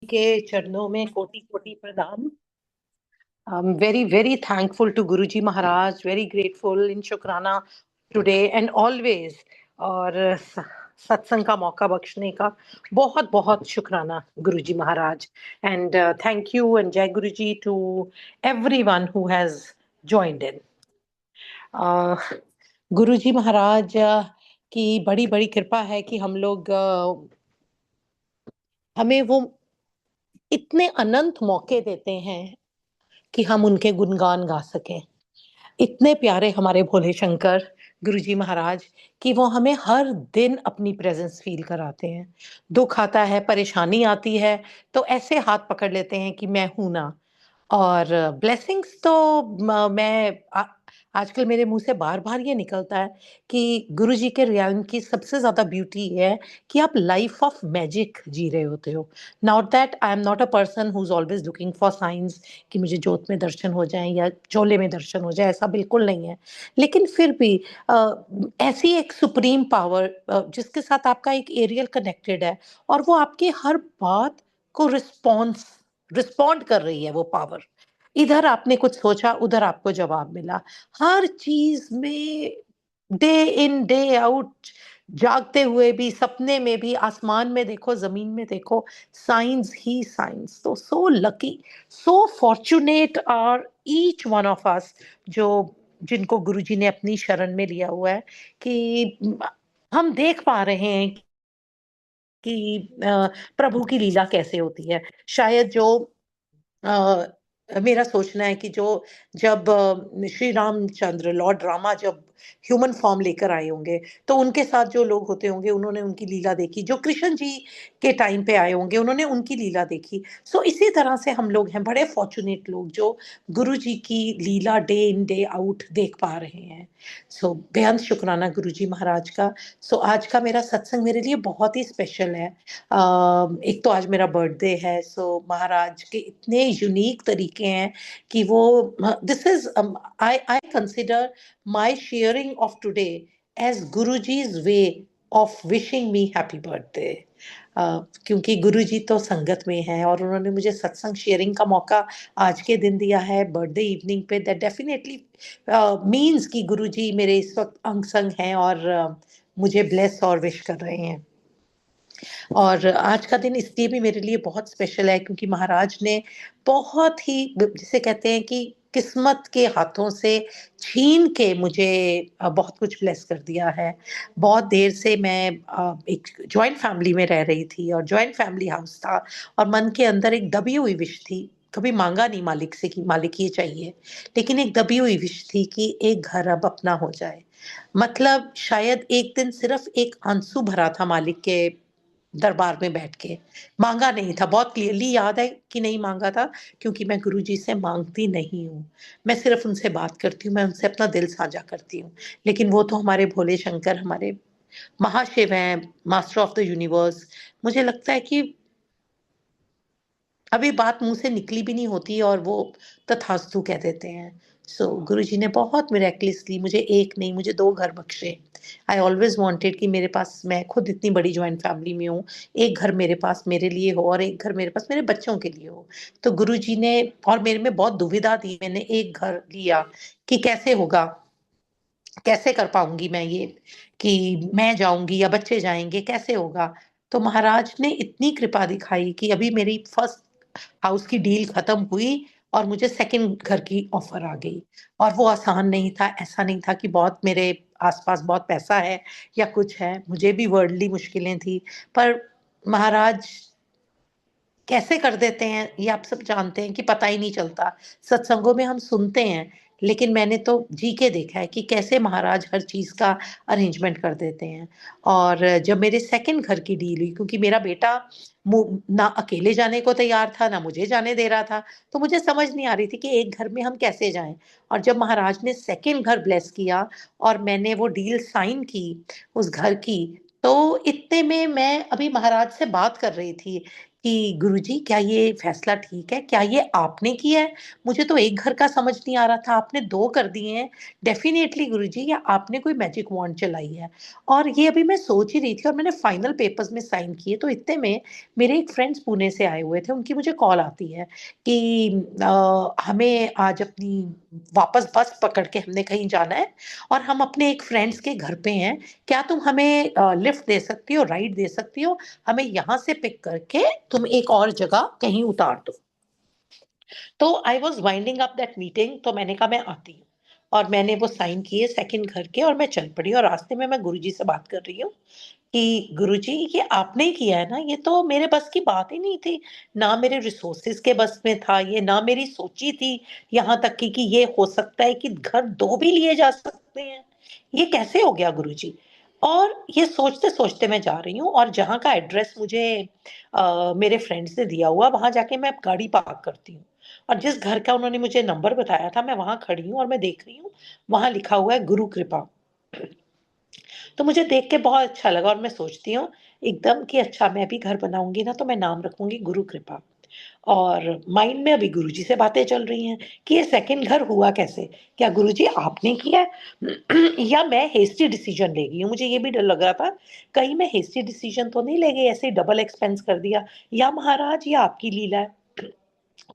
के चरणों में कोटि कोटि प्रणाम। Very very thankful to Guruji Maharaj, very grateful in shukrana today and always. और सत्संग का मौका बख्शने का बहुत बहुत शुक्राना Guruji Maharaj. And thank you and Jai Guruji to everyone who has joined in. Guruji Maharaj की बड़ी बड़ी कृपा है कि हम लोग हमें वो इतने अनंत मौके देते हैं कि हम उनके गुणगान गा सकें। इतने प्यारे हमारे भोले शंकर गुरुजी महाराज कि वो हमें हर दिन अपनी प्रेजेंस फील कराते हैं। दुख आता है, परेशानी आती है, तो ऐसे हाथ पकड़ लेते हैं कि मैं हूं ना। और ब्लेसिंग्स तो आजकल मेरे मुंह से बार बार ये निकलता है कि गुरुजी के रियल्म की सबसे ज्यादा ब्यूटी है कि आप लाइफ ऑफ मैजिक जी रहे होते हो। Not that I am not a person who is always looking for science कि मुझे जोत में दर्शन हो जाएं या चोले में दर्शन हो जाए, ऐसा बिल्कुल नहीं है। लेकिन फिर भी ऐसी एक सुप्रीम पावर जिसके साथ आपका एक एरियल कनेक्टेड है और वो आपकी हर बात को रिस्पॉन्ड कर रही है वो पावर। इधर आपने कुछ सोचा, उधर आपको जवाब मिला। हर चीज में डे इन डे आउट, जागते हुए भी, सपने में भी, आसमान में देखो, जमीन में देखो, साइंस ही साइंस। तो so lucky, so fortunate are each one of us जो जिनको गुरुजी ने अपनी शरण में लिया हुआ है कि हम देख पा रहे हैं कि प्रभु की लीला कैसे होती है। शायद जो अ, मेरा सोचना है कि जो जब श्री रामचंद्र लॉर्ड रामा जब ह्यूमन फॉर्म लेकर आए होंगे तो उनके साथ जो लोग होते होंगे उन्होंने उनकी लीला देखी। जो कृष्ण जी के टाइम पे आए होंगे उन्होंने उनकी लीला देखी। सो इसी तरह से हम लोग हैं बड़े फॉर्चुनेट लोग जो गुरु जी की लीला डे इन डे आउट देख पा रहे हैं। सो बेहद शुक्राना गुरु जी महाराज का। सो आज का मेरा सत्संग मेरे लिए बहुत ही स्पेशल है। एक तो आज मेरा बर्थडे है, सो महाराज के इतने यूनिक तरीके हैं कि वो this is I I consider my sharing of today as Guruji's way of wishing me happy birthday. क्योंकि गुरुजी तो संगत में हैं और उन्होंने मुझे सत्संग शेयरिंग का मौका आज के दिन दिया है बर्थडे इवनिंग पे। दैट डेफिनेटली मीन्स कि गुरुजी मेरे इस वक्त अंग संग हैं और मुझे ब्लेस और विश कर रहे हैं। और आज का दिन इसलिए भी मेरे लिए बहुत स्पेशल है क्योंकि महाराज ने बहुत ही, जिसे कहते हैं कि किस्मत के हाथों से छीन के मुझे बहुत कुछ ब्लेस कर दिया है। बहुत देर से मैं एक जॉइंट फैमिली में रह रही थी और जॉइंट फैमिली हाउस था और मन के अंदर एक दबी हुई विश थी। कभी मांगा नहीं मालिक से कि मालिक ये चाहिए, लेकिन एक दबी हुई विश थी कि एक घर अब अपना हो जाए। मतलब शायद एक दिन सिर्फ एक आंसू भरा था मालिक के दरबार में बैठ के। मांगा नहीं था, बहुत क्लियरली याद है कि नहीं मांगा था क्योंकि मैं गुरुजी से मांगती नहीं हूँ। मैं सिर्फ उनसे बात करती हूँ, मैं उनसे अपना दिल साझा करती हूँ। लेकिन वो तो हमारे भोले शंकर, हमारे महाशिव हैं, मास्टर ऑफ द यूनिवर्स। मुझे लगता है कि अभी बात मुंह से निकली भी नहीं होती और वो तथास्तु कह देते हैं। सो गुरुजी ने बहुत मिरेकलसली मुझे एक नहीं, मुझे दो घर बख्शे। आई ऑलवेज वांटेड कि मेरे पास, मैं खुद इतनी बड़ी जॉइंट फैमिली में हूँ, एक घर मेरे पास मेरे लिए हो और एक घर मेरे पास मेरे बच्चों के लिए हो। तो गुरुजी ने, और मेरे में बहुत दुविधा थी, मैंने एक घर लिया कि कैसे होगा, कैसे कर पाऊंगी मैं ये, कि मैं जाऊंगी या बच्चे जाएंगे, कैसे होगा। तो महाराज ने इतनी कृपा दिखाई कि अभी मेरी फर्स्ट हाउस की डील खत्म हुई और मुझे सेकंड घर की ऑफर आ गई। और वो आसान नहीं था, ऐसा नहीं था कि बहुत मेरे आसपास बहुत पैसा है या कुछ है, मुझे भी वर्ल्डली मुश्किलें थी। पर महाराज कैसे कर देते हैं ये आप सब जानते हैं कि पता ही नहीं चलता। सत्संगों में हम सुनते हैं, लेकिन मैंने तो जी के देखा है कि कैसे महाराज हर चीज का अरेंजमेंट कर देते हैं। और जब मेरे सेकंड घर की डील हुई, क्योंकि मेरा बेटा ना अकेले जाने को तैयार था ना मुझे जाने दे रहा था, तो मुझे समझ नहीं आ रही थी कि एक घर में हम कैसे जाएं। और जब महाराज ने सेकंड घर ब्लेस किया और मैंने वो डील साइन की उस घर की, तो इतने में मैं अभी महाराज से बात कर रही थी कि गुरुजी क्या ये फैसला ठीक है? क्या ये आपने किया है? मुझे तो एक घर का समझ नहीं आ रहा था, आपने 2 कर दिए हैं। डेफ़िनिटली गुरुजी या आपने कोई मैजिक वॉन्ड चलाई है। और ये अभी मैं सोच ही रही थी और मैंने फाइनल पेपर्स में साइन किए, तो इतने में मेरे एक फ्रेंड्स पुणे से आए हुए थे, उनकी मुझे कॉल आती है कि हमें आज अपनी वापस बस पकड़ के हमने कहीं जाना है और हम अपने एक फ्रेंड्स के घर पे हैं। क्या तुम हमें लिफ्ट दे सकती हो, राइड दे सकती हो? हमें यहाँ से पिक करके तुम एक और जगह कहीं उतार दो। तो I was winding up that meeting, तो मैंने कहा मैं आती हूँ। और मैंने वो साइन किए सेकंड घर के और मैं चल पड़ी और रास्ते में मैं गुरुजी से बात कर रही हूँ कि गुरुजी ये आपने ही किया है ना? ये तो मेरे बस की बात ही नहीं थी। ना मेरे रिसोर्सेज़ के बस में था ये, ना मेरी सोची थी यहाँ तक कि ये हो सकता है कि घर 2 भी लिए जा सकते हैं। ये कैसे हो गया गुरुजी? और ये सोचते-सोचते मैं जा रही हूँ और जहाँ का एड्रेस मुझे मेरे फ्रेंड्स ने दिया हुआ, वहाँ जाके मैं गाड़ी पार्क करती हूँ। और जिस घर का उन्होंने मुझे नंबर बताया था, मैं वहाँ खड़ी हूँ और मैं देख रही हूँ, वहाँ लिखा हुआ है गुरु कृपा। तो मुझे देख के बहुत अच्छा लगा और मैं सोचती हूँ एकदम कि अच्छा मैं भी घर बनाऊँगी ना तो मैं नाम रखूँगी गुरु कृपा। और माइंड में अभी गुरुजी से बातें चल रही हैं कि ये सेकंड घर हुआ कैसे? क्या गुरुजी आपने किया है? या मैं हेस्टी डिसीज़न ले गई हूँ? मुझे ये भी डर लग रहा था, कहीं मैं हेस्टी डिसीज़न तो नहीं ले गई, ऐसे ही डबल एक्सपेंस कर दिया या महाराज ये आपकी लीला है?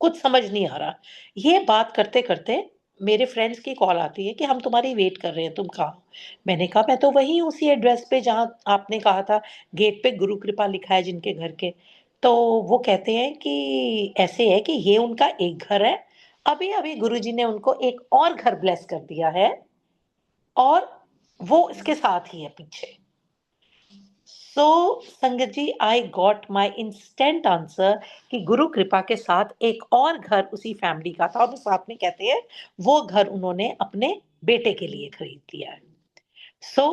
कुछ समझ नहीं आ रहा। ये बात करते-करते मेरे फ्रेंड्स की कॉल आती है कि हम तुम्हारी वेट कर रहे हैं, तुम कहाँ हो? मैंने कहा मैं तो वहीं हूँ उसी एड्रेस पे जहाँ आपने कहा था, गेट पे गुरु कृपा लिखा है जिनके घर के। तो वो कहते हैं कि ऐसे है कि ये उनका एक घर है, अभी-अभी गुरुजी ने उनको एक और घर ब्लेस कर दिया है और वो इसके साथ ही है पीछे। So sangat ji I got my instant answer कि गुरु कृपा के साथ एक और घर उसी फैमिली का था और वो साथ में कहते हैं वो घर उन्होंने अपने बेटे के लिए खरीद लिया है। So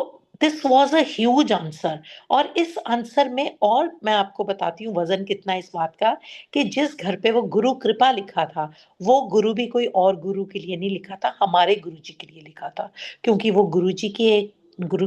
this was a huge answer और इस आंसर में और मैं आपको बताती हूँ वजन कितना है इस बात का कि जिस घर पे वो गुरु कृपा लिखा था वो गुरु भी कोई और गुरु के लिए नहीं लिखा था, हमारे गुरु जी के लिए लिखा था, क्योंकि वो गुरु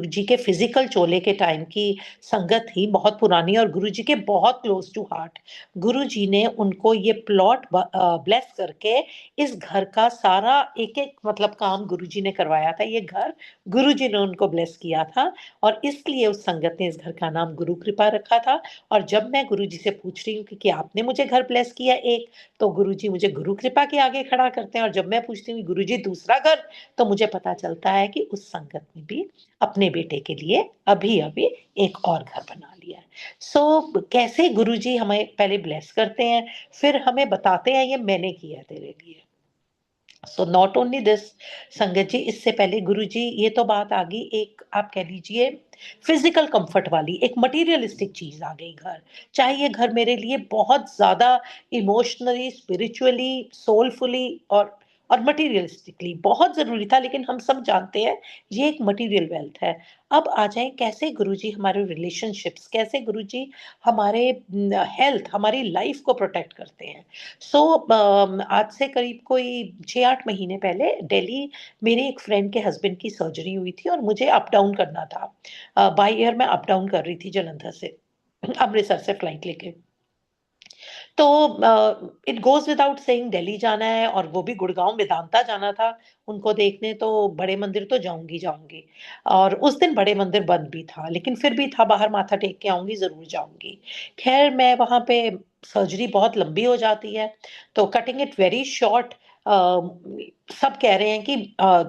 जी के फिजिकल चोले के टाइम की संगत थी बहुत पुरानी और गुरु जी के बहुत क्लोज टू हार्ट। गुरु जी ने उनको ये प्लॉट ब्लेस करके इस घर का सारा एक एक मतलब काम गुरु जी ने करवाया था। ये घर गुरुजी ने उनको ब्लेस किया था और इसलिए उस संगत ने इस घर का नाम गुरु कृपा रखा था। और जब मैं गुरुजी से पूछ रही हूँ कि आपने मुझे घर ब्लेस किया एक, तो गुरुजी मुझे गुरु कृपा के आगे खड़ा करते हैं और जब मैं पूछती हूँ गुरुजी दूसरा घर, तो मुझे पता चलता है कि उस संगत ने भी अपने बेटे के लिए अभी-अभी एक और घर बना लिया है। कैसे गुरुजी हमें पहले ब्लेस करते हैं, फिर हमें बताते हैं ये मैंने किया है तेरे लिए। सो नॉट ओनली दिस संगत जी, इससे पहले गुरु जी ये तो बात आ गई एक आप कह लीजिए फिजिकल कंफर्ट वाली, एक मटेरियलिस्टिक चीज आ गई घर। चाहे ये घर मेरे लिए बहुत ज्यादा इमोशनली स्पिरिचुअली सोलफुली और मटेरियलिस्टिकली बहुत जरूरी था, लेकिन हम सब जानते हैं ये एक मटेरियल वेल्थ है। अब आ जाए कैसे गुरुजी हमारे रिलेशनशिप्स, कैसे गुरुजी हमारे हेल्थ हमारी लाइफ को प्रोटेक्ट करते हैं। आज से करीब कोई 6-8 महीने पहले दिल्ली मेरे एक फ्रेंड के हस्बैंड की सर्जरी हुई थी और मुझे अप डाउन करना था। बाय एयर मैं अप डाउन कर रही थी जालंधर से अमृतसर से फ्लाइट लेके। तो it goes without saying Delhi जाना है और वो भी गुड़गाँव मेदांता जाना था उनको देखने, तो बड़े मंदिर तो जाऊँगी, जाऊँगी। और उस दिन बड़े मंदिर बंद भी था, लेकिन फिर भी था बाहर माथा टेक के आऊँगी, ज़रूर जाऊँगी। ख़ैर मैं वहाँ पे सर्जरी बहुत लंबी हो जाती है, तो कटिंग इट वेरी शॉर्ट सब कह रहे हैं कि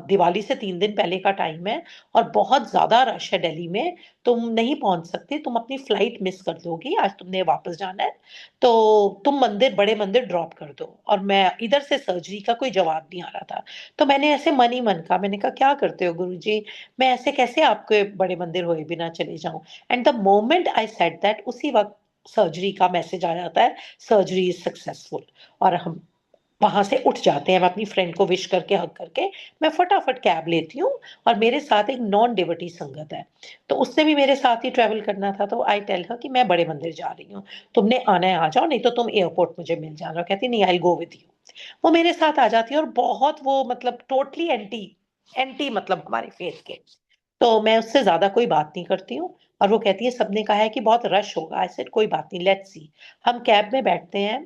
दिवाली से 3 दिन पहले का टाइम है और बहुत ज़्यादा रश है दिल्ली में, तुम नहीं पहुँच सकती, तुम अपनी फ्लाइट मिस कर दोगी, आज तुमने वापस जाना है। तो तुम बड़े मंदिर ड्रॉप कर दो। और मैं इधर से सर्जरी का कोई जवाब नहीं आ रहा था। तो मैंने ऐसे मन ही मन कहा, मैंने कहा क्या करते हो गुरुजी? मैं ऐसे कैसे आपके बड़े मंदिर हुए बिना चले जाऊँ? And the moment I said that उसी वक़्त सर्जरी का मैसेज आ जाता है, सर्जरी इज़ सक्सेसफुल और हम वहाँ से उठ जाते हैं। मैं अपनी फ्रेंड को विश करके, हग करके, मैं फटाफट कैब लेती हूँ और मेरे साथ एक नॉन डिवोटी संगत है। तो उसने भी मेरे साथ ही ट्रैवल करना था, तो आई टेल हर कि मैं बड़े मंदिर जा रही हूँ। तुमने आना है आ जाओ, नहीं तो तुम एयरपोर्ट मुझे मिल जाना। कहती नहीं, I will go with you. वो मेरे साथ आ जाती है और बहुत वो मतलब टोटली एंटी एंटी मतलब हमारे फेथ के। तो मैं उससे ज़्यादा कोई बात नहीं करती हूँ और वो कहती है सबने कहा है कि बहुत रश होगा। आई सेड कोई बात नहीं, लेट्स सी। हम कैब में बैठते हैं।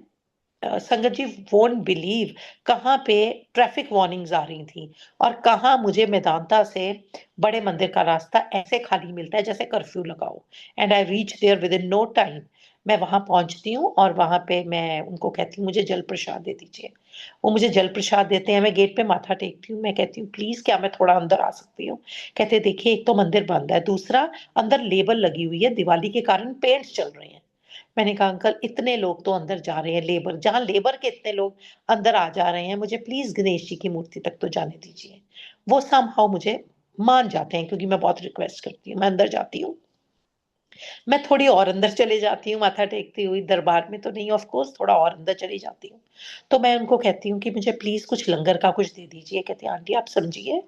संगत जी वोंट बिलीव कहाँ पे ट्रैफिक वार्निंग्स आ रही थी, और कहाँ मुझे मेदांता से बड़े मंदिर का रास्ता ऐसे खाली मिलता है जैसे कर्फ्यू लगाओ। And I reach there within no time. मैं वहां पहुंचती हूँ और वहां पे मैं उनको कहती हूँ मुझे जल प्रसाद दे दीजिए। वो मुझे जल प्रसाद देते हैं। मैं गेट पे माथा टेकती हूँ, मैं कहती हूँ प्लीज क्या मैं थोड़ा अंदर आ सकती हूँ। कहते देखिए एक तो मंदिर बंद है, दूसरा अंदर लेबल लगी हुई है, दिवाली के कारण पेंट्स चल रहे हैं। मैंने कहा अंकल इतने लोग तो अंदर जा रहे हैं, लेबर जहां लेबर के इतने लोग अंदर आ जा रहे हैं, मुझे प्लीज गणेश जी की मूर्ति तक तो जाने दीजिए। वो समहाउ मुझे मान जाते हैं क्योंकि मैं बहुत रिक्वेस्ट करती हूँ। मैं अंदर जाती हूँ, मैं थोड़ी और अंदर चले जाती हूँ माथा टेकती हुई, दरबार में तो नहीं ऑफ कोर्स, थोड़ा और अंदर चली जाती हूँ। तो मैं उनको कहती हूँ कि मुझे प्लीज कुछ लंगर का कुछ दे दीजिए। कहते हैं आंटी आप समझिए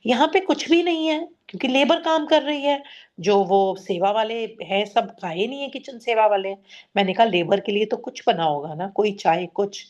यहाँ पे कुछ भी नहीं है, क्योंकि लेबर काम कर रही है। जो वो सेवा वाले हैं सब खाए नहीं है, किचन सेवा वाले। मैंने कहा लेबर के लिए तो कुछ बना होगा ना, कोई चाय कुछ।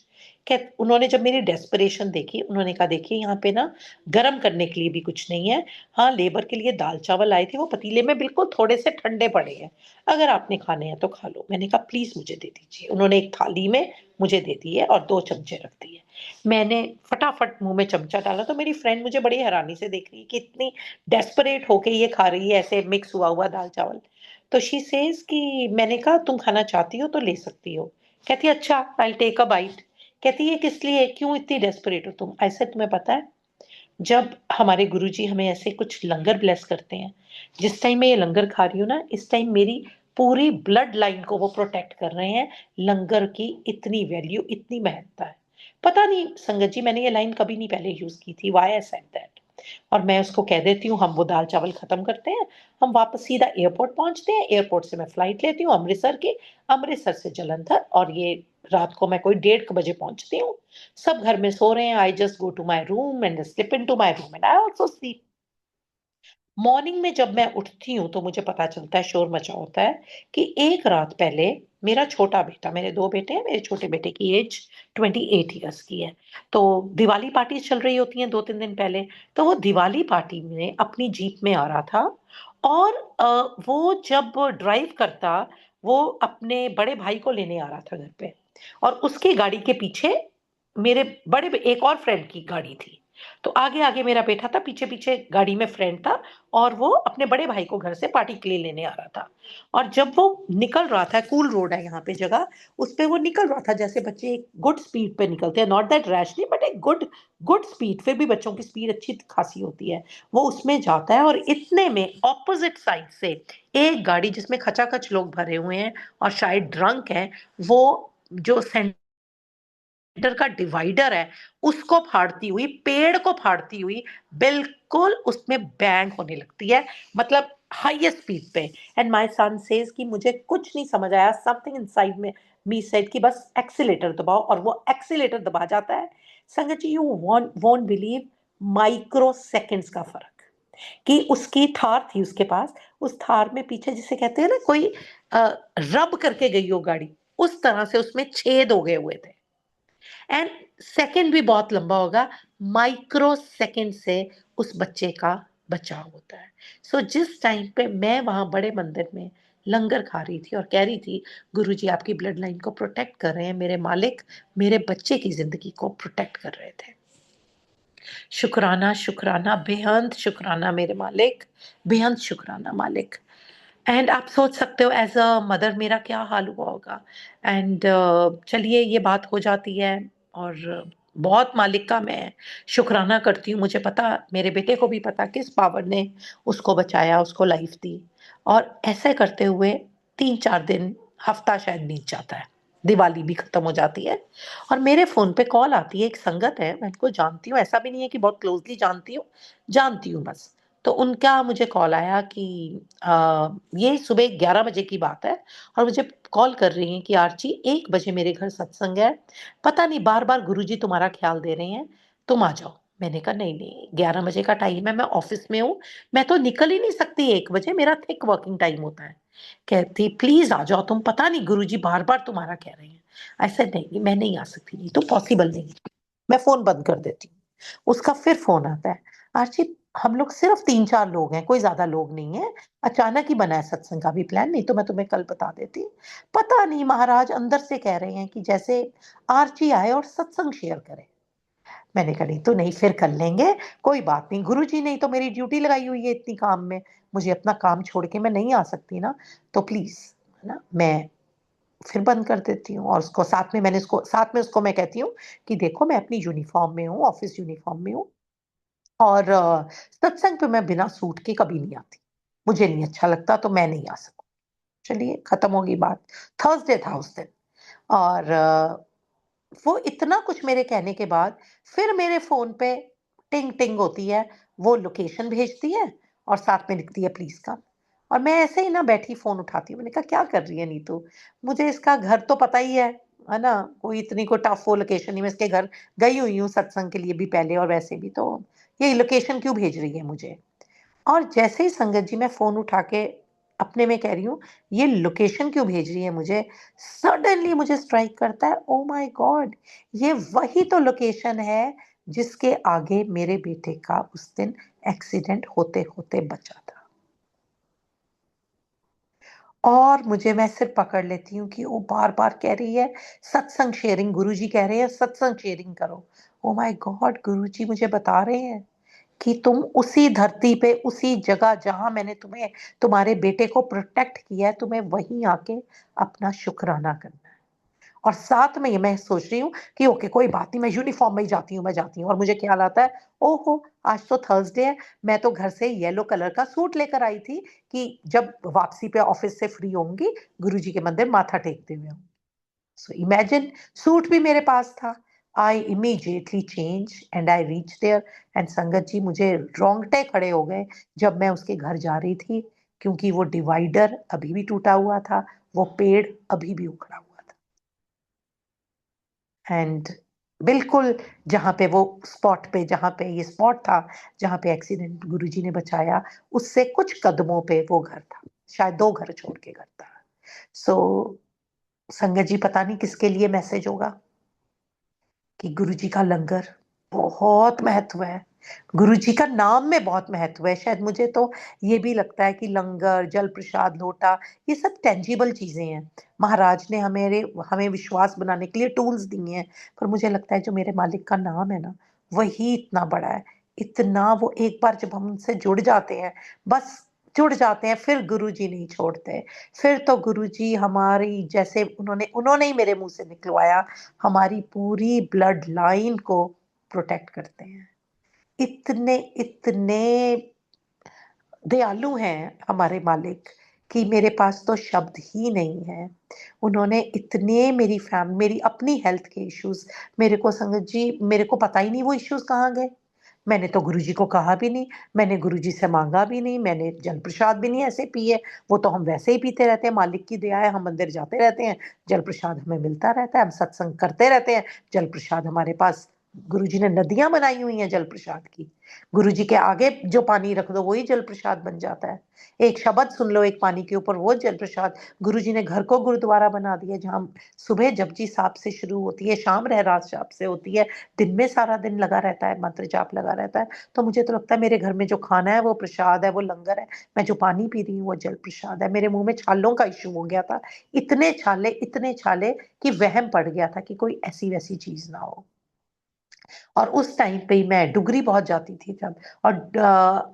कह उन्होंने जब मेरी डेस्परेशन देखी, उन्होंने कहा देखिए यहाँ पे ना गर्म करने के लिए भी कुछ नहीं है। हाँ लेबर के लिए दाल चावल आए थे, वो पतीले में बिल्कुल थोड़े से ठंडे पड़े हैं, अगर आपने खाने हैं तो खा लो। मैंने कहा प्लीज मुझे दे दीजिए। उन्होंने एक थाली में मुझे दे दी है और 2 चमचे रख दिए। मैंने फटाफट मुंह में चमचा डाला तो मेरी फ्रेंड मुझे बड़ी हैरानी से देख रही है कि इतनी डेस्परेट होके ये खा रही है ऐसे मिक्स हुआ हुआ दाल चावल। तो शी सेज कि मैंने कहा तुम खाना चाहती हो तो ले सकती हो। कहती अच्छा आई टेक अ बाइट। कहती है किस लिए, क्यों इतनी डेस्परेट हो तुम। ऐसे तुम्हें पता है जब हमारे गुरुजी हमें ऐसे कुछ लंगर ब्लेस करते हैं, जिस टाइम मैं ये लंगर खा रही हूँ ना, इस टाइम मेरी पूरी ब्लड लाइन को वो प्रोटेक्ट कर रहे हैं। लंगर की इतनी वैल्यू, इतनी महत्ता है। पता नहीं संगत जी मैंने ये लाइन कभी नहीं पहले यूज की थी, व्हाई आई सेड दैट। और मैं उसको कह देती हूँ हम वो दाल चावल खत्म करते हैं, हम वापस सीधा एयरपोर्ट पहुंचते हैं, एयरपोर्ट से मैं फ्लाइट लेती हूँ अमृतसर की, अमृतसर से जलंधर, और ये रात को मैं कोई 1:30 बजे पहुंचती हूँ। सब घर में सो रहे हैं, I just go to my room and slip into my room and I also sleep. Morning में जब मैं उठती हूँ तो मुझे पता चलता है, शोर मचा होता है कि एक रात पहले मेरा छोटा बेटा, मेरे 2 बेटे हैं, मेरे छोटे बेटे की एज 28 ईयर्स की है। तो दिवाली पार्टी चल रही होती हैं 2-3 दिन पहले। तो वो दिवाली पार्टी में अपनी जीप में आ रहा था, और वो जब ड्राइव करता, वो अपने बड़े भाई को लेने आ रहा था घर पे, और उसकी गाड़ी के पीछे मेरे बड़े एक और फ्रेंड की गाड़ी थी। तो आगे आगे मेरा बेटा था, पीछे पीछे गाड़ी में फ्रेंड था, और वो अपने बड़े भाई को घर से पार्टी के लिए लेने आ रहा था। और जब वो निकल रहा था, कूल रोड है यहाँ पे जगह, उस पे वो निकल रहा था जैसे बच्चे एक गुड स्पीड पे निकलते हैं, नॉट दैट रैशली बट एक गुड गुड स्पीड, फिर भी बच्चों की स्पीड अच्छी खासी होती है। वो उसमें जाता है और इतने में ऑपोजिट साइड से एक गाड़ी जिसमें खचाखच लोग भरे हुए हैं और शायद ड्रंक है, वो जो सेंटर का डिवाइडर है उसको फाड़ती हुई, पेड़ को फाड़ती हुई, बिल्कुल उसमें बैंग होने लगती है, मतलब हाईएस्ट स्पीड पे। एंड माय सन सेज कि मुझे कुछ नहीं समझ आया, समथिंग इनसाइड में मी सेड कि बस एक्सीलेटर दबाओ, और वो एक्सीलेटर दबा जाता है। Sangat ji you won't believe, microseconds का फर्क। कि उसकी थार थी उसके पास, उस थार में पीछे जिसे कहते हैं ना कोई रब करके गई हो गाड़ी, उस तरह से उसमें छेद हो गए हुए थे। एंड सेकंड भी बहुत लंबा होगा, माइक्रो सेकंड से उस बच्चे का बचाव होता है। सो जिस टाइम पे मैं वहां बड़े मंदिर में लंगर खा रही थी और कह रही थी गुरुजी आपकी ब्लड लाइन को प्रोटेक्ट कर रहे हैं, मेरे मालिक मेरे बच्चे की जिंदगी को प्रोटेक्ट कर रहे थे। शुक्राना शुक्राना, बेहद शुक्राना मेरे मालिक, बेहद शुक्राना मालिक। एंड आप सोच सकते हो एज अ मदर मेरा क्या हाल हुआ होगा। एंड चलिए ये बात हो जाती है, और बहुत मालिक का मैं शुक्राना करती हूँ। मुझे पता, मेरे बेटे को भी पता किस पावर ने उसको बचाया, उसको लाइफ दी। और ऐसे करते हुए 3-4 दिन, हफ्ता शायद बीत जाता है, दिवाली भी खत्म हो जाती है, और मेरे फोन पे कॉल आती है। एक संगत है, मैं इनको जानती हूँ, ऐसा भी नहीं है कि बहुत क्लोजली जानती हूँ, जानती हूँ बस। तो उनका मुझे कॉल आया कि ये सुबह 11 बजे की बात है, और मुझे कॉल कर रही हैं कि आर्ची 1 बजे मेरे घर सत्संग है, पता नहीं बार बार गुरुजी तुम्हारा ख्याल दे रहे हैं, तुम आ जाओ। मैंने कहा नहीं नहीं, 11 बजे का टाइम है, मैं ऑफिस में हूँ, मैं तो निकल ही नहीं सकती 1 बजे, मेरा थिक वर्किंग टाइम होता है। कहती प्लीज आ जाओ तुम, पता नहीं गुरुजी बार बार तुम्हारा कह रहे हैं। ऐसे नहीं, मैं नहीं आ सकती, नहीं तो पॉसिबल नहीं। मैं फोन बंद कर देती हूँ। उसका फिर फोन आता है, आर्ची हम लोग सिर्फ 3-4 लोग हैं, कोई ज़्यादा लोग नहीं हैं। अचानक ही बना है सत्संग का भी प्लान, नहीं तो मैं तुम्हें कल बता देती। पता नहीं महाराज अंदर से कह रहे हैं कि जैसे आर्ची आए और सत्संग शेयर करे। मैंने कहा नहीं तो नहीं, फिर कर लेंगे, कोई बात नहीं। गुरुजी ने तो मेरी ड्यूटी लगाई हुई है इतनी काम में, मुझे अपना काम छोड़ के मैं नहीं आ सकती ना, तो प्लीज़, है ना, मैं फिर बंद कर देती हूँ। और उसको साथ में उसको मैं कहती हूँ कि देखो मैं अपनी यूनिफ़ॉर्म में हूँ, ऑफ़िस यूनिफ़ॉर्म में हूँ, और सत्संग पे मैं बिना सूट के कभी नहीं आती। मुझे नहीं अच्छा लगता तो मैं नहीं आ सकूँ। चलिए खत्म हो गई बात। थर्सडे था उस दिन, और वो इतना कुछ मेरे कहने के बाद फिर मेरे फ़ोन पे टिंग टिंग होती है, वो लोकेशन भेजती है और साथ में लिखती है प्लीज़ कम। और मैं ऐसे ही ना बैठी फ़ोन उठाती हूँ, मैंने कहा क्या कर रही है नीतू? मुझे इसका घर तो पता ही है ना? कोई इतनी कोई टफ वो लोकेशन नहीं, मैं इसके घर गई हुई हूँ सत्संग के लिए भी पहले और वैसे भी, तो ये लोकेशन क्यों भेज रही है मुझे? और जैसे ही संगत जी मैं फ़ोन उठा के अपने में कह रही हूँ, ये लोकेशन क्यों भेज रही है मुझे? सडनली मुझे स्ट्राइक करता है, ओह माय गॉड! ये वही तो लोकेशन है जिसके आगे मेरे बेटे का उस दिन एक्सीडेंट होते-होते बचा था। और मुझे मैं सिर पकड़ लेती हूँ कि वो बार-बार कह रही है सत्संग शेयरिंग, गुरुजी कह रहे हैं सत्संग शेयरिंग करो। Oh my God! गुरुजी मुझे बता रहे हैं कि तुम उसी धरती पे, उसी जगह जहाँ मैंने तुम्हारे बेटे को प्रोटेक्ट किया है, तुम्हें वहीं आके अपना शुक्राना करना है। और साथ में ये मैं सोच रही हूँ कि ओके कोई बात नहीं, मैं यूनिफ़ॉर्म में ही जाती हूँ, और मुझे ख्याल आता है, ओहो! आज तो थर्सडे है, मैं तो घर से येलो कलर का सूट लेकर आई थी कि जब वापसी पे ऑफ़िस से फ्री होंगी, गुरुजी के मंदिर माथा टेकते हुए आऊँगी। So imagine, सूट भी मेरे पास था। I immediately change and I reach there, and संगत जी मुझे रोंगटे खड़े हो गए जब मैं उसके घर जा रही थी, क्योंकि वो डिवाइडर अभी भी टूटा हुआ था, वो पेड़ अभी भी उखड़ा हुआ था। एंड बिल्कुल जहाँ पे वो स्पॉट पे, जहाँ पे ये स्पॉट था, जहाँ पे एक्सीडेंट गुरुजी ने बचाया, उससे कुछ कदमों पे वो घर था। शायद 2 घर छोड़ के घर था। सो संगत जी पता नहीं किसके लिए मैसेज होगा कि गुरुजी का लंगर बहुत महत्व है। गुरुजी का नाम में बहुत महत्व है। शायद मुझे तो ये भी लगता है कि लंगर, जल प्रसाद, लोटा, ये सब टेंजिबल चीज़ें हैं। महाराज ने हमें विश्वास बनाने के लिए टूल्स दिए हैं, पर मुझे लगता है जो मेरे मालिक का नाम है ना, वही इतना बड़ा है। इतना वो एक बार जब हम उनसे जुड़ जाते हैं, बस जुड़ जाते हैं, फिर गुरुजी नहीं छोड़ते। फिर तो गुरुजी हमारी, जैसे उन्होंने उन्होंने ही मेरे मुँह से निकलवाया, हमारी पूरी ब्लड लाइन को प्रोटेक्ट करते हैं। इतने इतने दयालु हैं हमारे मालिक कि मेरे पास तो शब्द ही नहीं है। उन्होंने इतने मेरी अपनी हेल्थ के इश्यूज़, मेरे को संगत जी मेरे को पता ही नहीं वो इश्यूज़ कहाँ गए। मैंने तो गुरुजी को कहा भी नहीं, मैंने गुरुजी से माँगा भी नहीं, मैंने जल प्रसाद भी नहीं ऐसे पिए, वो तो हम वैसे ही पीते रहते हैं, मालिक की दया है, हम मंदिर जाते रहते हैं, जल प्रसाद हमें मिलता रहता है, हम सत्संग करते रहते हैं, जल प्रसाद हमारे पास, गुरुजी ने नदियाँ बनाई हुई हैं जल प्रसाद की। गुरुजी के आगे जो पानी रख दो वही जल प्रसाद बन जाता है। एक शब्द सुन लो एक पानी के ऊपर, वो जल प्रसाद। गुरुजी ने घर को गुरुद्वारा बना दिया, जहाँ सुबह जपजी साहब से शुरू होती है, शाम रहरास साहब से होती है, दिन में सारा दिन लगा रहता है, मंत्र जाप लगा रहता है। तो मुझे तो लगता है मेरे घर में जो खाना है वो प्रसाद है, वो लंगर है। मैं जो पानी पी रही हूँ वो जल प्रसाद है। मेरे मुँह में छालों का इश्यू हो गया था। इतने छाले कि वहम पड़ गया था कि कोई ऐसी-वैसी चीज़ ना हो। और उस टाइम पे ही मैं डुगरी बहुत जाती थी तब। और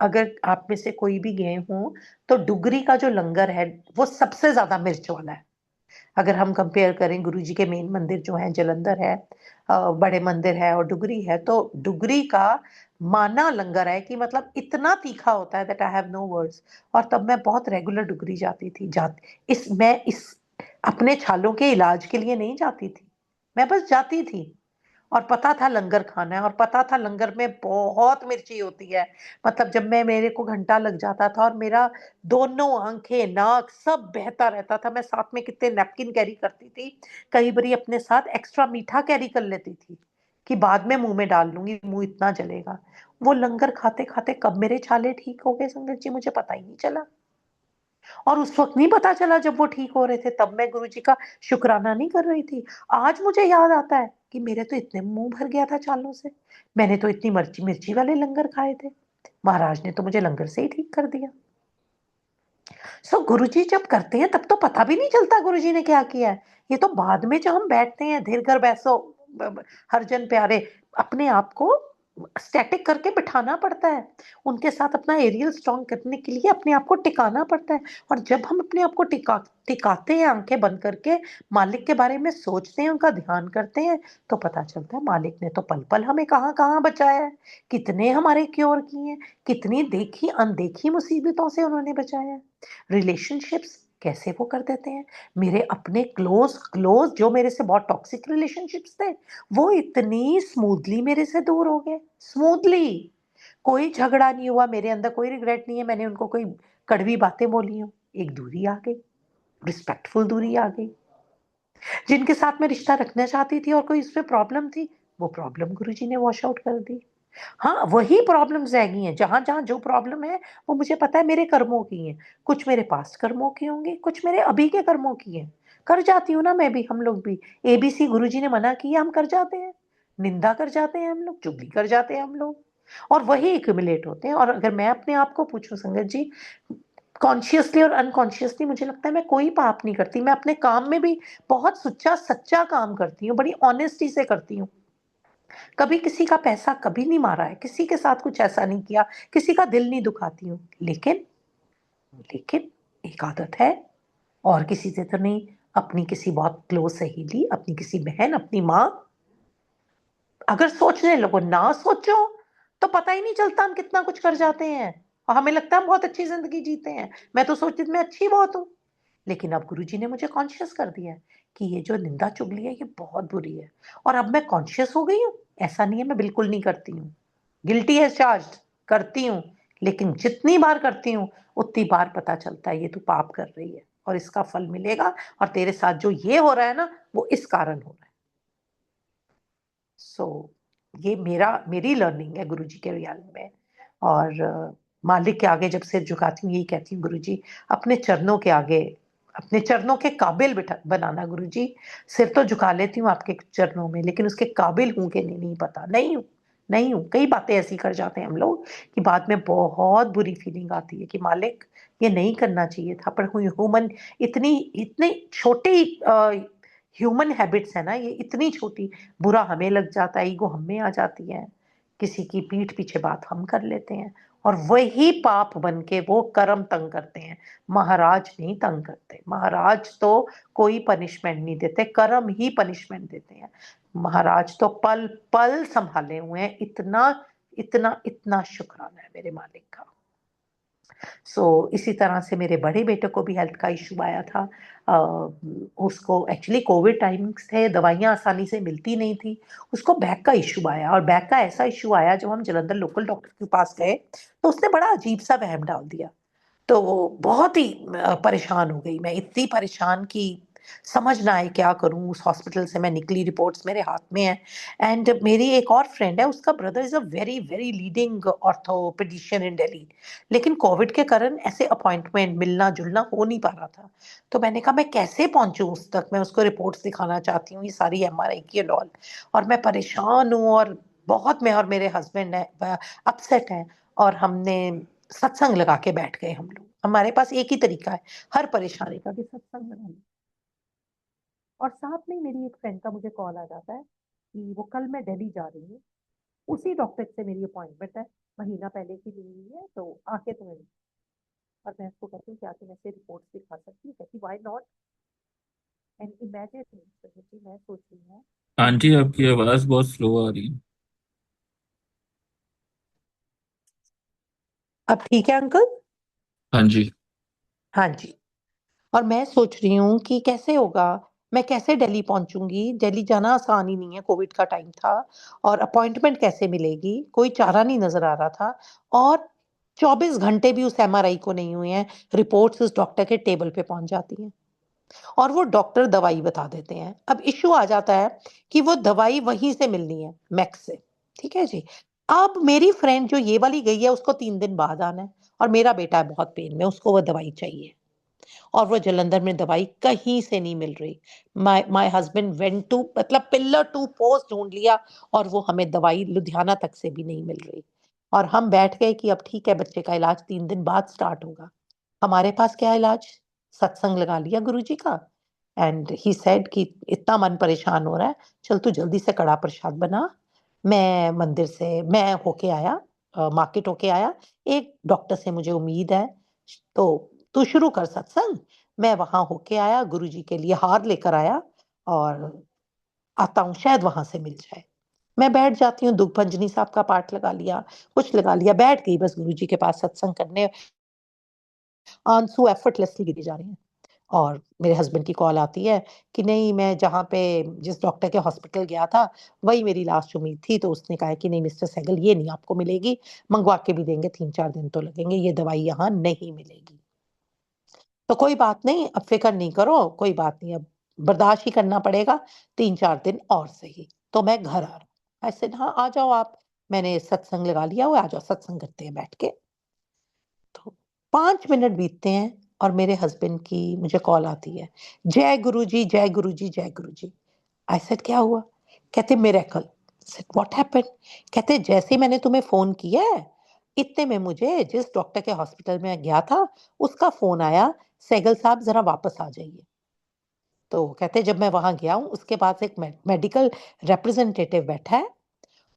अगर आप में से कोई भी गए हों, तो डुगरी का जो लंगर है, वो सबसे ज़्यादा मिर्च वाला है। अगर हम कंपेयर करें, गुरुजी के मेन मंदिर जो हैं, जालंधर है, बड़े मंदिर है और डुगरी है, तो डुगरी का माना लंगर है कि मतलब इतना तीखा होता है that I have no words. और तब मैं बहुत रेगुलर डुगरी जाती थी। इस अपने छालों के इलाज के लिए नहीं जाती थी। मैं बस जाती थी। और पता था लंगर खाना है, और पता था लंगर में बहुत मिर्ची होती है। मतलब जब मेरे को घंटा लग जाता था और मेरा दोनों आँखें, नाक सब बहता रहता था। मैं साथ में कितने नैपकिन कैरी करती थी। कई बारी अपने साथ एक्स्ट्रा मीठा कैरी कर लेती थी, कि बाद में मुँह में डाल लूँगी, मुँह इतना जलेगा। वो लंगर खाते-खाते कब मेरे छाले ठीक हो गए संगत जी, मुझे पता ही नहीं चला। और उस वक़्त नहीं पता चला जब वो ठीक हो रहे थे, तब मैं गुरुजी का शुकराना नहीं कर रही थी। आज मुझे याद आता है कि मेरे तो इतने मुँह भर गया था छालों से। मैंने तो इतनी मिर्ची वाले लंगर खाए थे। महाराज ने तो मुझे लंगर से ही ठीक कर दिया। सो गुरुजी जब करते हैं तब तो पता भी नहीं चलता गुरुजी ने क्या किया है। ये तो बाद में जब हम बैठते हैं, धीर कर बैसो, हर जन प्यारे, अपने आप को स्टैटिक करके बिठाना पड़ता है। उनके साथ अपना एरियल स्ट्रॉन्ग करने के लिए अपने आप को टिकाना पड़ता है। और जब हम अपने आप को टिकाते हैं, आंखें बंद करके मालिक के बारे में सोचते हैं, उनका ध्यान करते हैं, तो पता चलता है मालिक ने तो पल पल हमें कहाँ कहाँ बचाया है, कितने हमारे क्योर किए हैं, कितनी देखी अनदेखी मुसीबतों से उन्होंने बचाया है। रिलेशनशिप्स कैसे वो कर देते हैं। मेरे अपने क्लोज क्लोज जो मेरे से बहुत टॉक्सिक रिलेशनशिप्स थे, वो इतनी स्मूथली मेरे से दूर हो गए, स्मूथली। कोई झगड़ा नहीं हुआ, मेरे अंदर कोई रिग्रेट नहीं है, मैंने उनको कोई कड़वी बातें बोली हो, एक दूरी आ गई, रिस्पेक्टफुल दूरी आ गई। जिनके साथ मैं रिश्ता रखना चाहती थी और कोई इसमें प्रॉब्लम थी, वो प्रॉब्लम गुरुजी ने वॉश आउट कर दी। हाँ, वही प्रॉब्लम्स रह गई हैं, जहाँ-जहाँ जो प्रॉब्लम है, वो मुझे पता है मेरे कर्मों की हैं। कुछ मेरे पास्ट कर्मों की होंगी, कुछ मेरे अभी के कर्मों की हैं। कर जाती हूँ ना मैं भी, हम लोग भी। एबीसी गुरुजी ने मना किया, हम कर जाते हैं। निंदा कर जाते हैं हम लोग, चुगली कर जाते हैं हम लोग, और वही एक्यूमुलेट होते हैं। और अगर मैं अपने आप को पूछूँ संगत जी, कॉन्शियसली और अनकॉन्शियसली मुझे लगता है मैं कोई पाप नहीं करती। मैं अपने काम में भी बहुत सच्चा काम करती हूँ, बड़ी ऑनेस्टी से करती हूँ। कभी किसी का पैसा कभी नहीं मारा है, किसी के साथ कुछ ऐसा नहीं किया, किसी का दिल नहीं दुखाती हूँ। लेकिन लेकिन एक आदत है, और किसी से तो नहीं, अपनी किसी बहुत क्लोज सहेली, अपनी किसी बहन, अपनी माँ, अगर सोचने लगो, ना सोचो, तो पता ही नहीं चलता हम कितना कुछ कर जाते हैं, और हमें लगता है हम बहुत अच्छी जिंदगी जीते हैं। मैं तो सोचती थी मैं अच्छी बहुत हूँ। लेकिन अब गुरुजी ने मुझे कॉन्शियस कर दिया है कि ये जो निंदा चुगली है, ये बहुत बुरी है। और अब मैं कॉन्शियस हो गई हूँ। ऐसा नहीं है मैं बिल्कुल नहीं करती हूँ, गिल्टी है चार्ज, करती हूँ। लेकिन जितनी बार करती हूँ, उतनी बार पता चलता है ये तू पाप कर रही है, और इसका फल मिलेगा, और तेरे साथ जो ये हो रहा है ना, वो इस कारण हो रहा है। सो ये मेरी लर्निंग है गुरुजी के रियाल में। और मालिक के आगे जब सिर झुकाती हूँ, यही कहती हूँ, गुरुजी अपने चरणों के आगे, अपने चरणों के काबिल बनाना गुरुजी। सिर तो झुका लेती हूँ आपके चरणों में, लेकिन उसके काबिल हूँ कि नहीं पता, नहीं हूँ, नहीं हूँ। कई बातें ऐसी कर जाते हैं हम लोग कि बाद में बहुत बुरी फीलिंग आती है कि मालिक ये नहीं करना चाहिए था, पर ह्यूमन, इतनी इतने छोटे ह्यूमन हैबिट्स है ना ये, इतनी छोटी, बुरा हमें लग जाता है, ईगो हमें आ जाती है, किसी की पीठ पीछे बात हम कर लेते हैं, और वही पाप बन के वो कर्म तंग करते हैं। महाराज नहीं तंग करते, महाराज तो कोई पनिशमेंट नहीं देते, कर्म ही पनिशमेंट देते हैं। महाराज तो पल पल संभाले हुए हैं। इतना इतना इतना शुक्राना है मेरे मालिक का। इसी तरह से मेरे बड़े बेटे को भी हेल्थ का इशू आया था। उसको एक्चुअली कोविड टाइम्स थे, दवाइयाँ आसानी से मिलती नहीं थी। उसको बैक का इशू आया, और बैक का ऐसा इशू आया, जब हम जलंधर लोकल डॉक्टर के पास गए, तो उसने बड़ा अजीब सा वहम डाल दिया। तो वो बहुत ही परेशान हो गई मैं, इतनी परेशान कि समझ ना आए क्या करूं। उस हॉस्पिटल से मैं निकली, रिपोर्ट्स मेरे हाथ में है। एंड मेरी एक और फ्रेंड है, उसका brother is a very very leading orthopaedician in Delhi, लेकिन कोविड के कारण ऐसे अपॉइंटमेंट मिलना जुलना हो नहीं पा रहा था। तो मैंने कहा मैं कैसे पहुंचूं उस तक, मैं उसको रिपोर्ट्स दिखाना चाहती हूँ, ये सारी एमआरआई की एंड ऑल, और मैं परेशान हूँ, और बहुत, मैं और मेरे हस्बैंड है अपसेट हैं। और हमने सत्संग लगा के बैठ गए हम लोग। हमारे पास एक ही तरीका है हर परेशानी का, कि सत्संग लगा लो। और साथ में मेरी एक फ्रेंड का मुझे कॉल आ जाता है कि वो कल मैं दिल्ली जा रही हूँ, उसी डॉक्टर से मेरी अपॉइंटमेंट है, महीना पहले की ली हुई है, तो आके तुम्हें। और मैं उसको कहती हूँ क्या तुम ऐसे रिपोर्ट्स दिखा सकती है, कहती व्हाई नॉट। एंड इमेजिन, मैं सोच रही हूँ आंटी कि आपकी आवाज बहुत स्लो आ रही है। अब ठीक है अंकल? हाँ जी। हाँ जी। और मैं सोच रही हूँ कि कैसे होगा, मैं कैसे दिल्ली पहुंचूंगी, दिल्ली जाना आसान ही नहीं है, कोविड का टाइम था, और अपॉइंटमेंट कैसे मिलेगी, कोई चारा नहीं नजर आ रहा था। और 24 घंटे भी उस एमआरआई को नहीं हुए हैं, रिपोर्ट्स उस डॉक्टर के टेबल पे पहुंच जाती हैं, और वो डॉक्टर दवाई बता देते हैं। अब इश्यू आ जाता है कि वो दवाई वहीं से मिलनी है, मैक्स से। ठीक है जी। अब मेरी फ्रेंड जो ये वाली गई है, उसको 3 दिन बाद आना है, और मेरा बेटा है बहुत पेन में, उसको वो दवाई चाहिए, और वो जलंधर में दवाई कहीं से नहीं मिल रही। My my husband went to, मतलब पिलर टू पोस्ट ढूंढ लिया, और वो हमें दवाई लुधियाना तक से भी नहीं मिल रही। और हम बैठ गए कि अब ठीक है, बच्चे का इलाज 3 दिन बाद स्टार्ट होगा। हमारे पास क्या इलाज? सत्संग लगा लिया गुरुजी का। एंड ही सेड कि इतना मन परेशान हो रहा है, चल तू जल्दी से कड़ा प्रसाद बना। मैं होके आया, मार्केट होके आया, एक डॉक्टर से मुझे उम्मीद है, तो तू शुरू कर सत्संग। मैं वहां होके आया, गुरुजी के लिए हार लेकर आया और आता हूँ, शायद वहां से मिल जाए। मैं बैठ जाती हूँ, दुख भंजनी साहब का पाठ लगा लिया, कुछ लगा लिया, बैठ गई बस गुरुजी के पास सत्संग करने। आंसू एफर्टलेसली गिरे जा रहे हैं और मेरे हस्बैंड की कॉल आती है कि नहीं, मैं जहाँ पे जिस डॉक्टर के हॉस्पिटल गया था वही मेरी लास्ट उम्मीद थी। तो उसने कहा कि नहीं मिस्टर सहगल, ये नहीं आपको मिलेगी, मंगवा के भी देंगे, 3-4 दिन तो लगेंगे, ये दवाई यहाँ नहीं मिलेगी। तो कोई बात नहीं, अब फिक्र नहीं करो, कोई बात नहीं, अब बर्दाश्त ही करना पड़ेगा, 3-4 दिन और सही। तो मैं घर आ रहा हूँ। आई सेड हाँ आ जाओ आप, मैंने सत्संग लगा लिया हुआ है, आ जाओ सत्संग करते हैं बैठ के। तो 5 मिनट बीतते हैं और मेरे हस्बैंड की मुझे कॉल आती है, जय गुरु जी, जय गुरु जी, जय गुरु जी। आई सेड क्या हुआ? कहते मिरेकल। Said what happened? कहते जैसे ही मैंने तुम्हें फोन किया है, इतने में मुझे जिस डॉक्टर के हॉस्पिटल में गया था उसका फोन आया, सहगल साहब जरा वापस आ जाइए। तो कहते जब मैं वहां गया हूँ, उसके पास एक मेडिकल रिप्रेजेंटेटिव बैठा है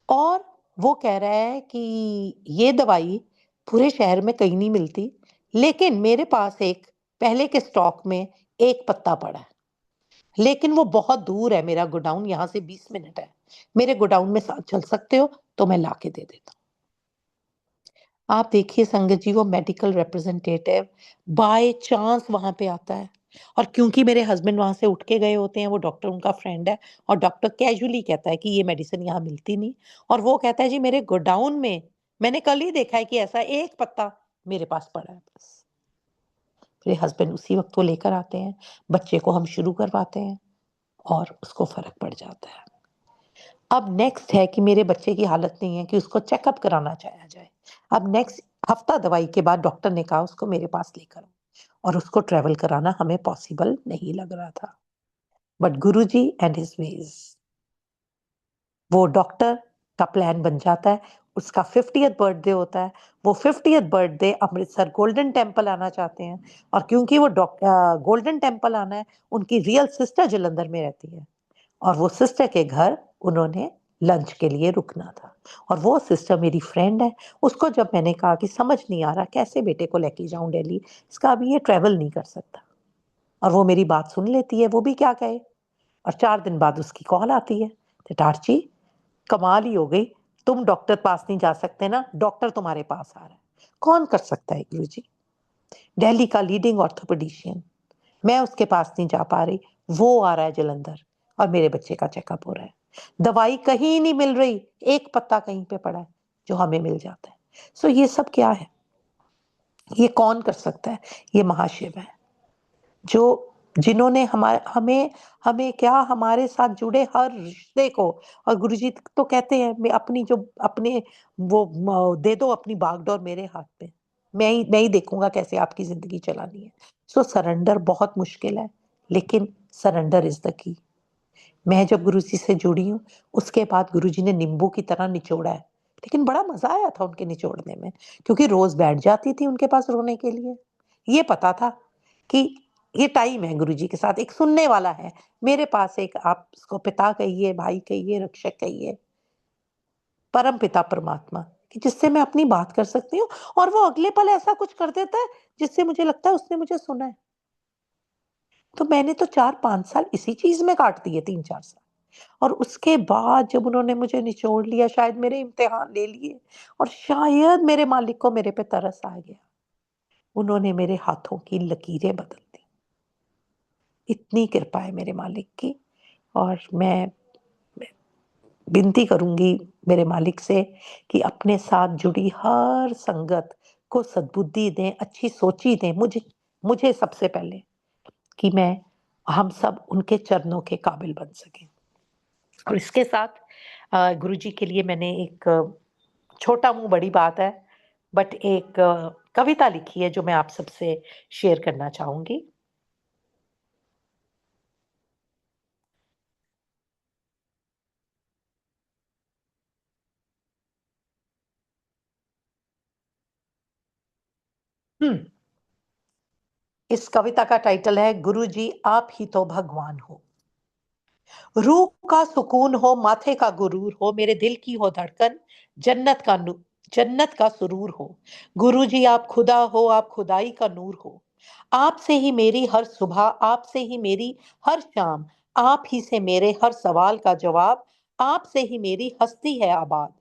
और वो कह रहा है कि ये दवाई पूरे शहर में कहीं नहीं मिलती, लेकिन मेरे पास एक पहले के स्टॉक में एक पत्ता पड़ा है, लेकिन वो बहुत दूर है, मेरा गोडाउन यहाँ से 20 मिनट है, मेरे गोडाउन में साथ चल सकते हो तो मैं लाके दे देता हूँ। आप देखिए संगत जी, वो मेडिकल रिप्रेजेंटेटिव बाय चांस वहां पे आता है, और क्योंकि मेरे हस्बैंड वहां से उठ के गए होते हैं, वो डॉक्टर उनका फ्रेंड है, और डॉक्टर कैजुअली कहता है कि ये मेडिसिन यहाँ मिलती नहीं, और वो कहता है जी मेरे गोडाउन में मैंने कल ही देखा है कि ऐसा एक पत्ता मेरे पास पड़ा है बस। मेरे हस्बैंड उसी वक्त वो लेकर आते हैं, बच्चे को हम शुरू करवाते हैं और उसको फर्क पड़ जाता है। अब नेक्स्ट है कि मेरे बच्चे की हालत नहीं है कि उसको चेकअप कराना चाहा जाए। अब नेक्स्ट हफ्ता दवाई के बाद डॉक्टर ने कहा उसको मेरे पास लेकर आओ, और उसको ट्रेवल कराना हमें पॉसिबल नहीं लग रहा था। But Guruji and his veg, वो डॉक्टर का प्लान बन जाता है। उसका 50th बर्थडे होता है, वो 50th birthday Amritsar golden temple आना चाहते हैं, और क्योंकि वो गोल्डन टेम्पल आना है, उनकी रियल सिस्टर जलंधर में रहती है, और वो सिस्टर के घर उन्होंने लंच के लिए रुकना था। और वो सिस्टर मेरी फ्रेंड है। उसको जब मैंने कहा कि समझ नहीं आ रहा कैसे बेटे को लेके जाऊं दिल्ली, इसका अभी ये ट्रेवल नहीं कर सकता, और वो मेरी बात सुन लेती है, वो भी क्या कहे। और 4 दिन बाद उसकी कॉल आती है, टार्ची कमाल ही हो गई, तुम डॉक्टर पास नहीं जा सकते ना, डॉक्टर तुम्हारे पास आ रहा है। कौन कर सकता है गुरु जी? दिल्ली का लीडिंग ऑर्थोपेडिशियन, मैं उसके पास नहीं जा पा रही, वो आ रहा है जलंधर, और मेरे बच्चे का चेकअप हो रहा है। दवाई कहीं नहीं मिल रही, एक पत्ता कहीं पे पड़ा है जो हमें मिल जाता है। सो ये सब क्या है? ये कौन कर सकता है? ये महाशिव है, जो जिन्होंने हमारे हमें हमें क्या, हमारे साथ जुड़े हर रिश्ते को। और गुरुजी तो कहते हैं मैं अपनी जो अपने वो दे दो अपनी बागडोर मेरे हाथ पे, मैं ही देखूंगा कैसे आपकी जिंदगी चलानी है। सो सरेंडर बहुत मुश्किल है, लेकिन सरेंडर इज द की। मैं जब गुरुजी से जुड़ी हूँ, उसके बाद गुरुजी ने नींबू की तरह निचोड़ा है, लेकिन बड़ा मजा आया था उनके निचोड़ने में, क्योंकि रोज बैठ जाती थी उनके पास रोने के लिए। ये पता था कि ये टाइम है गुरुजी के साथ, एक सुनने वाला है मेरे पास, एक आप उसको पिता कहिए, भाई कहिए, रक्षक कहिए, परम पिता परमात्मा, कि जिससे मैं अपनी बात कर सकती हूँ, और वो अगले पल ऐसा कुछ कर देता है जिससे मुझे लगता है उसने मुझे सुना है। तो मैंने तो 4-5 साल इसी चीज में काट दिए, 3-4 साल। और उसके बाद जब उन्होंने मुझे निचोड़ लिया, शायद मेरे इम्तिहान ले लिए, और शायद मेरे मालिक को मेरे पे तरस आ गया, उन्होंने मेरे हाथों की लकीरें बदल दी। इतनी कृपा है मेरे मालिक की। और मैं विनती करूंगी मेरे मालिक से कि अपने साथ जुड़ी हर संगत को सद्बुद्धि दें, अच्छी सोची दें, मुझे मुझे सबसे पहले, कि मैं हम सब उनके चरणों के काबिल बन सकें। और इसके साथ गुरुजी के लिए मैंने एक छोटा मुंह बड़ी बात है, बट एक कविता लिखी है जो मैं आप सबसे शेयर करना चाहूंगी। हम्म, इस कविता का टाइटल है गुरुजी आप ही तो भगवान हो। रूह का सुकून हो, माथे का गुरूर हो, मेरे दिल की हो धड़कन, जन्नत का नू जन्नत का सुरूर हो। गुरुजी आप खुदा हो, आप खुदाई का नूर हो। आपसे ही मेरी हर सुबह, आपसे ही मेरी हर शाम, आप ही से मेरे हर सवाल का जवाब, आपसे ही मेरी हस्ती है आबाद।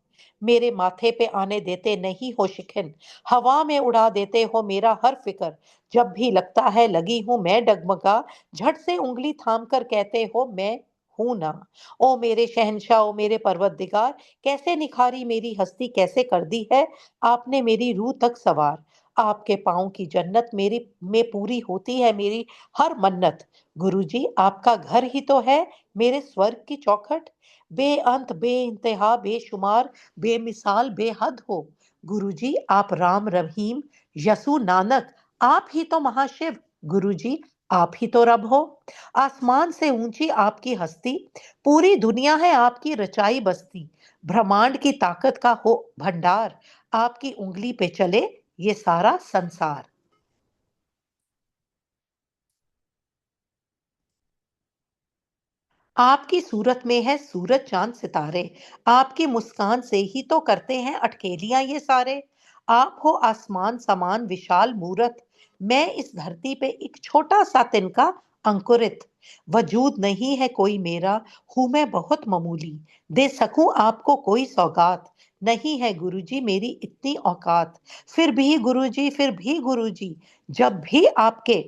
मेरे माथे पे आने देते नहीं हो शिकन, हवा में उड़ा देते हो मेरा हर फिक्र। जब भी लगता है लगी हूं मैं डगमगा, झट से उंगली थाम कर कहते हो मैं हूं ना। ओ मेरे शहंशाह, ओ मेरे परवरदिगार, कैसे निखारी मेरी हस्ती, कैसे कर दी है आपने मेरी रूह तक सवार। आपके पाँव की जन्नत मेरी में पूरी होती है मेरी हर मन्नत। गुरुजी आपका घर ही तो है मेरे स्वर्ग की चौखट। बेअंत बेइंतहा बेशुमार बेमिसाल बेहद हो। गुरुजी आप राम रहीम यसु नानक, आप ही तो महाशिव। गुरुजी आप ही तो रब हो। आसमान से ऊंची आपकी हस्ती, पूरी दुनिया है आपकी रचाई बस्ती। ब्रह्मांड की ताकत का हो भंडार, आपकी उंगली पे चले ये सारा संसार। आपकी सूरत में है सूरज चांद सितारे, आपकी मुस्कान से ही तो करते हैं अटकेलियां ये सारे। आप हो आसमान समान विशाल मूरत, मैं इस धरती पे एक छोटा सा तिनका अंकुरित। वजूद नहीं है कोई मेरा, हूं मैं बहुत मामूली, दे सकूं आपको कोई सौगात, नहीं है गुरुजी मेरी इतनी औकात। फिर भी गुरुजी जब भी आपके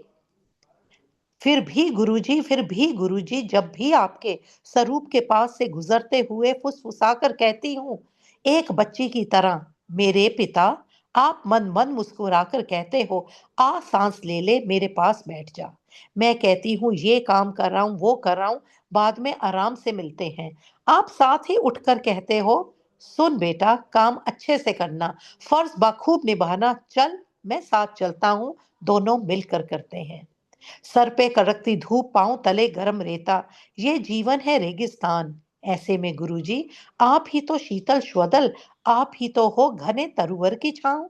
फिर भी गुरुजी जब भी आपके स्वरूप के पास से गुजरते हुए फुसफुसाकर कहती हूँ एक बच्ची की तरह, मेरे पिता। आप मन मन मुस्कुराकर कहते हो आ सांस ले ले मेरे पास बैठ जा। मैं कहती हूँ ये काम कर रहा हूँ वो कर रहा हूँ, बाद में आराम से मिलते हैं। आप साथ ही उठकर कहते हो सुन बेटा काम अच्छे से करना, फर्ज बखूब निभाना, चल मैं साथ चलता हूँ, दोनों मिलकर करते हैं। सर पे कड़कती धूप, पांव तले गरम रेता, ये जीवन है रेगिस्तान। ऐसे में गुरुजी आप ही तो शीतल स्वदल, आप ही तो हो घने तरुवर की छांव।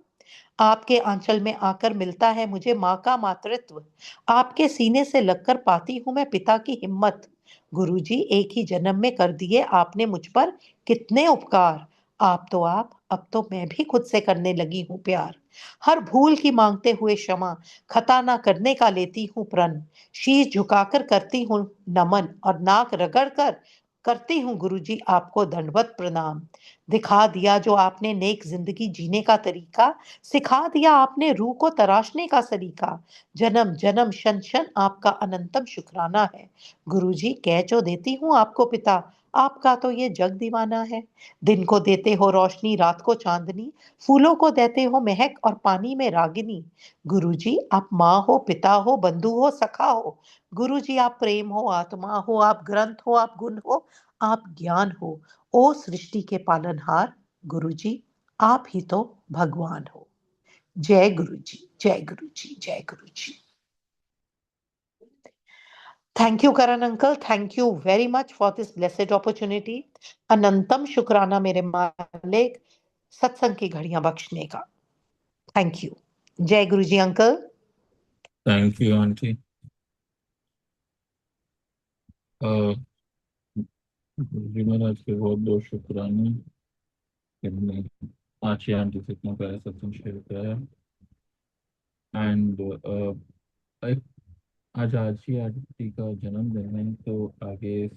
आपके आंचल में आकर मिलता है मुझे माँ का मातृत्व, आपके सीने से लगकर पाती हूँ मैं पिता की हिम्मत। गुरुजी एक ही जन्म में कर दिए आपने मुझ पर कितने उपकार। आप, अब तो मैं भी खुद से करने लगी हूँ प्यार। हर भूल की मांगते हुए क्षमा, खता ना करने का लेती हूँ प्रण। शीश झुकाकर करती हूँ नमन, और नाक रगड़ कर करती हूँ गुरुजी आपको दंडवत प्रणाम। दिखा दिया जो आपने नेक जिंदगी जीने का तरीका, सिखा दिया आपने रूह को तराशने का सलीका। जन्म जन्म शन शन आपका अनंतम शुक्राना है। गुरुजी कह जो देती हूँ आपको पिता, आपका तो ये जग दीवाना है। दिन को देते हो रोशनी, रात को चांदनी, फूलों को देते हो महक और पानी में रागिनी। गुरुजी आप माँ हो, पिता हो, बंधु हो, सखा हो। गुरुजी आप प्रेम हो, आत्मा हो, आप ग्रंथ हो, आप गुण हो, आप ज्ञान हो। ओ सृष्टि के पालनहार, गुरुजी आप ही तो भगवान हो। जय गुरु जी, जय गुरु जी, जय Guru ji. Thank you Karan uncle, thank you very much for this blessed opportunity. अनंतम शुक्राना मेरे मालिक, सत्संग की घड़ियां बख्शने का। Thank you. जय Guru ji uncle. Thank you aunty. Ji Maharaj के बहुत बहुत शुक्राना कि हमने आची आंटी से इतना प्यारा सत्संग शेयर किया है। एंड आज आजी आंटी का जन्मदिन है, तो आगे